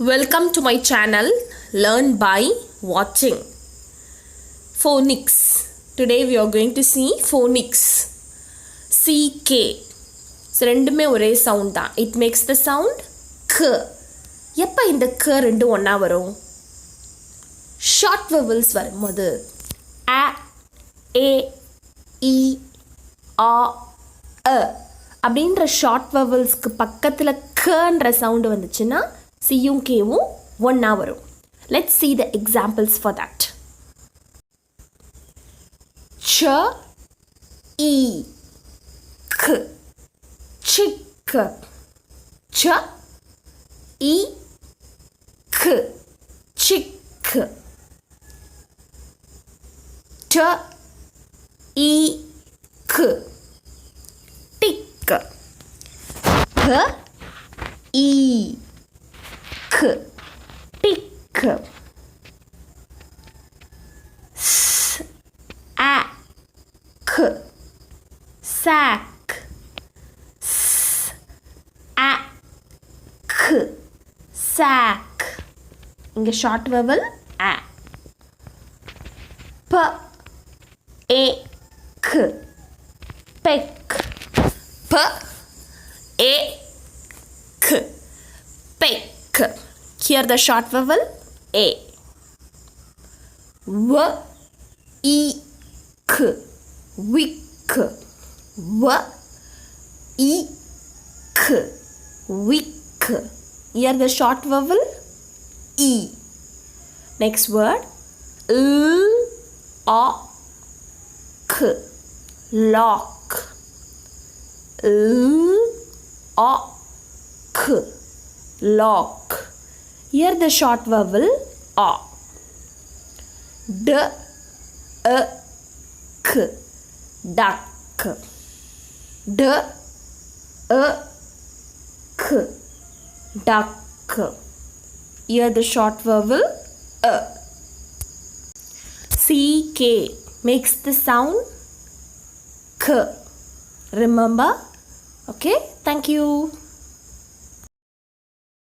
Welcome to my channel Learn by Watching. Phonics. Today we are going to see phonics. CK. So ரெண்டுமே ஒரே sound தான். It makes the sound K. எப்ப இந்த K ரெண்டு ஒண்ணா வரும்? Short vowels வரும்போது A, A, E, A, A அப்படின்ற ஷார்ட் வவல்ஸ்க்கு பக்கத்தில் கன்ற சவுண்டு வந்துச்சுன்னா சியும் கேவும் ஒன்றா வரும். Let's see the examples for that. ch, e, k, chick. ch, e, k, chick. t, e, k, tick. p, e, k, pick. s, a, k, sack. s, a, k, sack. இங்க short vowel a. p, a, k, peck. p, a, k, peck. Here the short vowel a. w, e, k, wick. w, e, k, wick. Here the short vowel e. Next word l, a, k, lock. l, a, k, lock. Here the short vowel a. d, a, k, duck. d, a, k, duck. Here the short vowel a. ck makes the sound k. Remember? Okay, thank you.